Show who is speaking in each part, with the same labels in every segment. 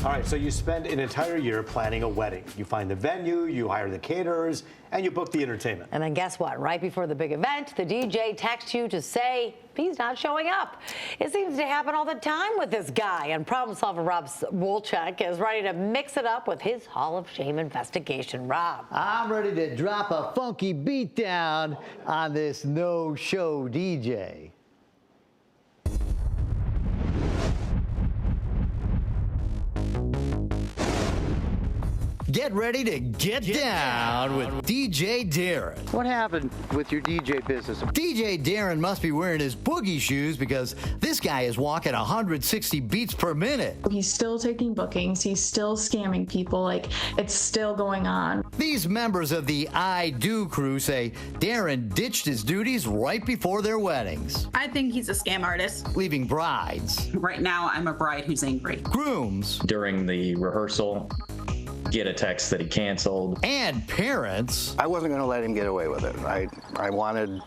Speaker 1: All right, so you spend an entire year planning a wedding. You find the venue, you hire the caterers, and you book the entertainment.
Speaker 2: And then guess what? Right before the big event, the DJ texts you to say he's not showing up. It seems to happen all the time with this guy, and problem solver Rob Wolchek is ready to mix it up with his Hall of Shame investigation. Rob.
Speaker 3: I'm ready to drop a funky beat down on this no-show DJ. Get ready to get down with DJ Darren. What happened with your DJ business? DJ Darren must be wearing his boogie shoes because this guy is walking 160 beats per minute.
Speaker 4: He's still taking bookings. He's still scamming people. Like, it's still going on.
Speaker 3: These members of the I Do crew say Darren ditched his duties right before their weddings.
Speaker 5: I think he's a scam artist.
Speaker 3: Leaving brides.
Speaker 6: Right now, I'm a bride who's angry.
Speaker 3: Grooms.
Speaker 7: During the rehearsal, get a text that he canceled.
Speaker 3: And parents.
Speaker 8: I wasn't going to let him get away with it. I wanted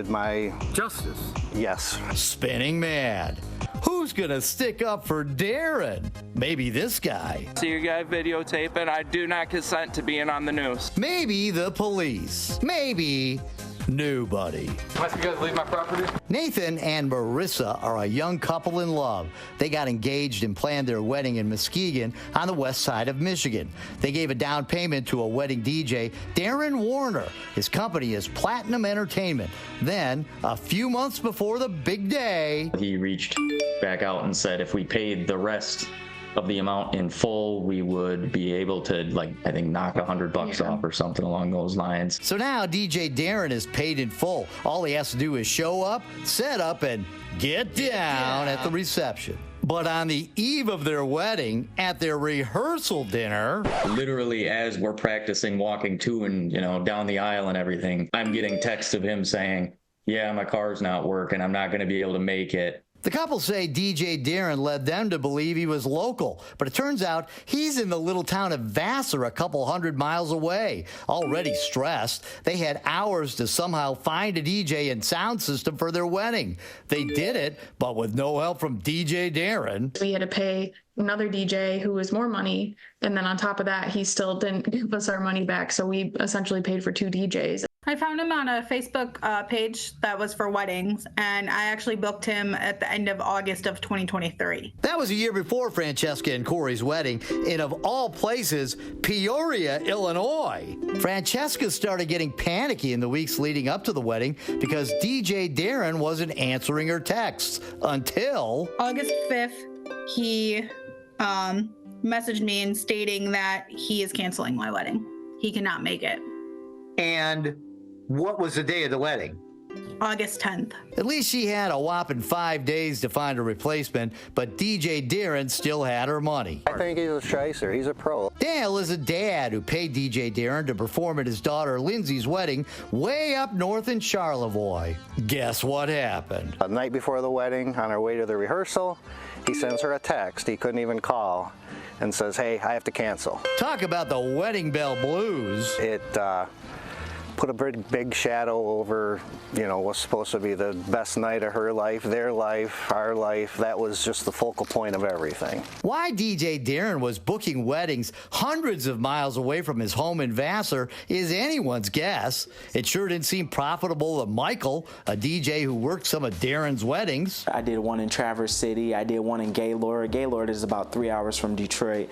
Speaker 8: my
Speaker 1: Justice.
Speaker 8: yes.
Speaker 3: Spinning mad. Who's gonna stick up for Darren? Maybe this guy.
Speaker 9: See your guy videotaping. I do not consent to being on the news.
Speaker 3: Maybe the police. Maybe nobody.
Speaker 9: Must you guys leave my property?
Speaker 3: Nathan and Marissa are a young couple in love. They got engaged and planned their wedding in Muskegon on the west side of Michigan. They gave a down payment to a wedding DJ, Darren Warner. His company is Platinum Entertainment. Then, a few months before the big day,
Speaker 7: He reached back out and said if we paid the rest of the amount in full, we would be able to, I think, knock $100 off or something along those lines.
Speaker 3: so now DJ Darren is paid in full. All he has to do is show up, set up, and get down at the reception. But on the eve of their wedding, at their rehearsal dinner,
Speaker 7: Literally, as we're practicing walking to and, down the aisle and everything, I'm getting texts of him saying, yeah, my car's not working. I'm not going to be able to make it.
Speaker 3: the couple say DJ Darren led them to believe he was local, but it turns out he's in the little town of Vassar, a couple hundred miles away. Already stressed, they had hours to somehow find a DJ and sound system for their wedding. They did it, but with no help from DJ Darren.
Speaker 4: We had to pay another DJ who was more money. And then on top of that, he still didn't give us our money back. So we essentially paid for two DJs.
Speaker 5: I found him on a Facebook page that was for weddings, and I actually booked him at the end of August of 2023.
Speaker 3: That was a year before Francesca and Corey's wedding in, of all places, Peoria, Illinois. Francesca started getting panicky in the weeks leading up to the wedding because DJ Darren wasn't answering her texts until
Speaker 5: August 5th, he messaged me and stating that he is canceling my wedding. He cannot make it.
Speaker 3: And what was the day of the wedding?
Speaker 5: August 10th.
Speaker 3: At least she had a whopping 5 days to find a replacement, but DJ Darren still had her money.
Speaker 8: I think he's a shicer. He's a pro.
Speaker 3: Dale is a dad who paid DJ Darren to perform at his daughter Lindsay's wedding way up north in Charlevoix. Guess what happened?
Speaker 8: The night before the wedding, on our way to the rehearsal, he sends her a text. He couldn't even call and says, hey, I have to cancel.
Speaker 3: Talk about the wedding bell blues.
Speaker 8: It put a big shadow over, what's supposed to be the best night of her life, their life, our life. That was just the focal point of everything.
Speaker 3: Why DJ Darren was booking weddings hundreds of miles away from his home in Vassar is anyone's guess. It sure didn't seem profitable to Michael, a DJ who worked some of Darren's weddings.
Speaker 10: I did one in Traverse City. I did one in Gaylord. Gaylord is about 3 hours from Detroit.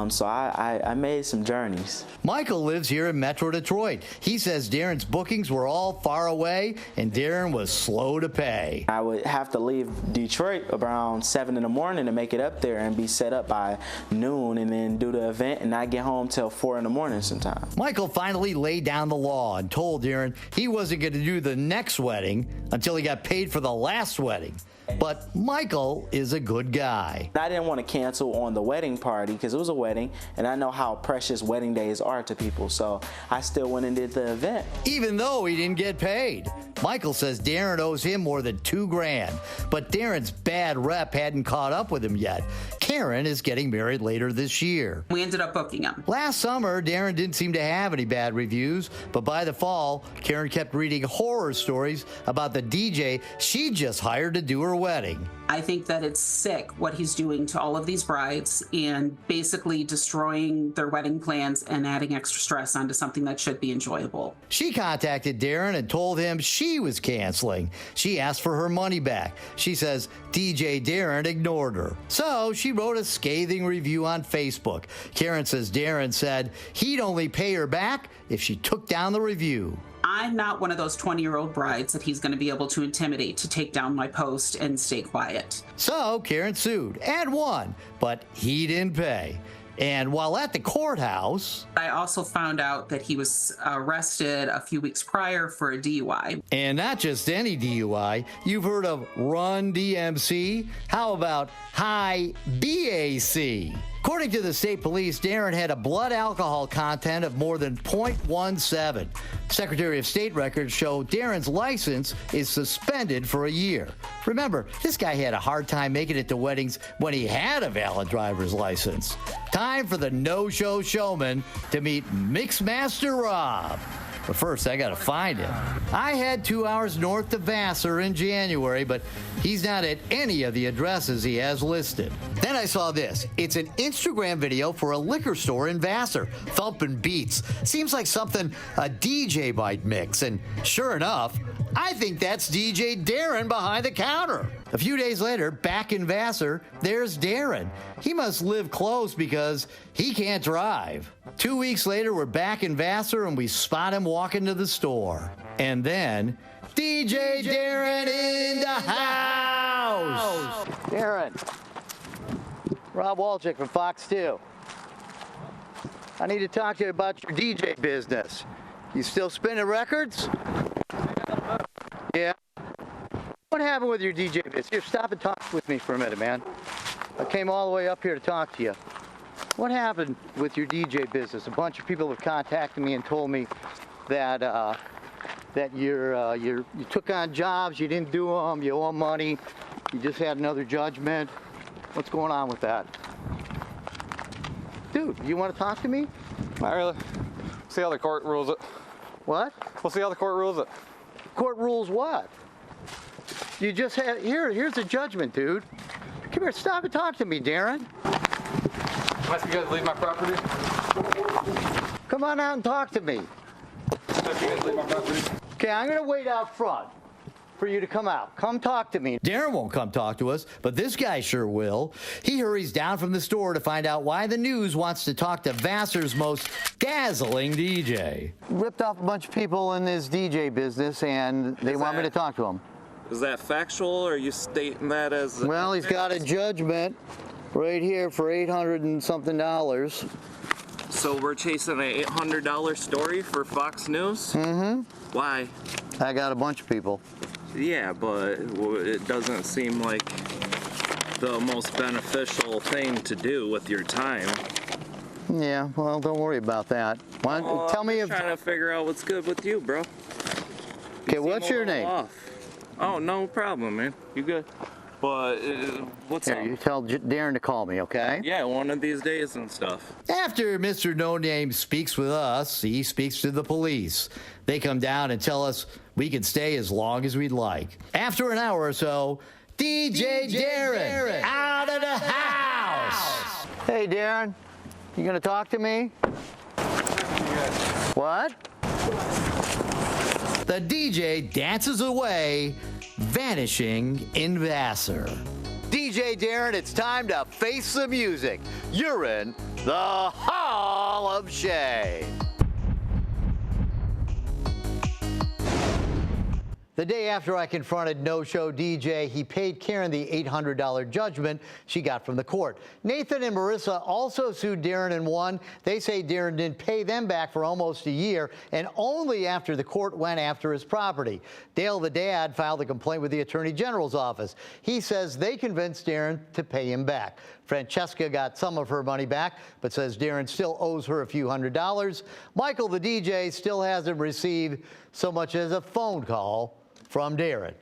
Speaker 10: So I made some journeys.
Speaker 3: Michael lives here in Metro Detroit. He says Darren's bookings were all far away and Darren was slow to pay.
Speaker 10: I would have to leave Detroit around 7 in the morning to make it up there and be set up by noon and then do the event and not get home till 4 in the morning sometimes.
Speaker 3: Michael finally laid down the law and told Darren he wasn't going to do the next wedding until he got paid for the last wedding. But Michael is a good guy.
Speaker 10: I didn't want to cancel on the wedding party because it was a wedding and I know how precious wedding days are to people, so I still went and did the event.
Speaker 3: Even though he didn't get paid. Michael says Darren owes him more than $2,000, but Darren's bad rep hadn't caught up with him yet. Karen is getting married later this year.
Speaker 6: We ended up booking him.
Speaker 3: Last summer, Darren didn't seem to have any bad reviews, but by the fall, Karen kept reading horror stories about the DJ she just hired to do her wedding.
Speaker 6: I think that it's sick what he's doing to all of these brides and basically destroying their wedding plans and adding extra stress onto something that should be enjoyable.
Speaker 3: She contacted Darren and told him she was canceling. She asked for her money back. She says DJ Darren ignored her. So she wrote a scathing review on Facebook. Karen says Darren said he'd only pay her back if she took down the review.
Speaker 6: I'm not one of those 20-year-old brides that he's going to be able to intimidate to take down my post and stay quiet.
Speaker 3: So Karen sued and won, but he didn't pay. And while at the courthouse,
Speaker 6: I also found out that he was arrested a few weeks prior for a DUI.
Speaker 3: And not just any DUI. You've heard of Run DMC? How about High BAC? According to the state police, Darren had a blood alcohol content of more than 0.17. Secretary of State records show Darren's license is suspended for a year. Remember, this guy had a hard time making it to weddings when he had a valid driver's license. Time for the no-show showman to meet Mixmaster Rob. But first, I gotta find him. I had 2 hours north to Vassar in January, but he's not at any of the addresses he has listed. Then I saw this. It's an Instagram video for a liquor store in Vassar, thumping beats. Seems like something a DJ might mix, and sure enough, I think that's DJ Darren behind the counter. A few days later, back in Vassar, there's Darren. He must live close because he can't drive. 2 weeks later, we're back in Vassar and we spot him walking to the store. And then, DJ Darren in the house! Darren, Rob Wolchek from Fox 2. I need to talk to you about your DJ business. You still spinning records? Yeah. What happened with your DJ business? Here, stop and talk with me for a minute, man. I came all the way up here to talk to you. What happened with your DJ business? A bunch of people have contacted me and told me that you took on jobs, you didn't do them, you owe money, you just had another judgment. What's going on with that? Dude, you want to talk to me?
Speaker 11: Not really. See how the court rules it.
Speaker 3: What?
Speaker 11: We'll see how the court rules it.
Speaker 3: Court rules what? You just had, here's a judgment, dude. Come here, stop and talk to me, Darren.
Speaker 11: Must you guys leave my property?
Speaker 3: Come on out and talk to me.
Speaker 11: Must you guys leave my property?
Speaker 3: Okay, I'm gonna wait out front for you to come out. Come talk to me. Darren won't come talk to us, but this guy sure will. He hurries down from the store to find out why the news wants to talk to Vassar's most dazzling DJ. Ripped off a bunch of people in this DJ business, and they want me to talk to them.
Speaker 11: Is that factual, or are you stating that as...
Speaker 3: Well, he's got a judgment right here for $800 and something.
Speaker 11: So we're chasing an $800 story for Fox News?
Speaker 3: Mm-hmm.
Speaker 11: Why?
Speaker 3: I got a bunch of people.
Speaker 11: Yeah, but it doesn't seem like the most beneficial thing to do with your time.
Speaker 3: Yeah, well, don't worry about that. Tell me if...
Speaker 11: I'm trying to figure out what's good with you, bro.
Speaker 3: Okay, what's your name?
Speaker 11: Off. Oh, no problem, man. You good? But what's up?
Speaker 3: You tell Darren to call me, okay?
Speaker 11: Yeah, one of these days and stuff.
Speaker 3: After Mr. No Name speaks with us, he speaks to the police. They come down and tell us we can stay as long as we'd like. After an hour or so, DJ Darren out of the house. Hey, Darren, you gonna talk to me? What? The DJ dances away, vanishing in Vassar. DJ Darren, it's time to face the music. You're in the Hall of Shame. The day after I confronted no-show DJ, he paid Karen the $800 judgment she got from the court. Nathan and Marissa also sued Darren and won. They say Darren didn't pay them back for almost a year, and only after the court went after his property. Dale, the dad, filed a complaint with the Attorney General's office. He says they convinced Darren to pay him back. Francesca got some of her money back, but says Darren still owes her a few $100s. Michael, the DJ, still hasn't received so much as a phone call from Darren.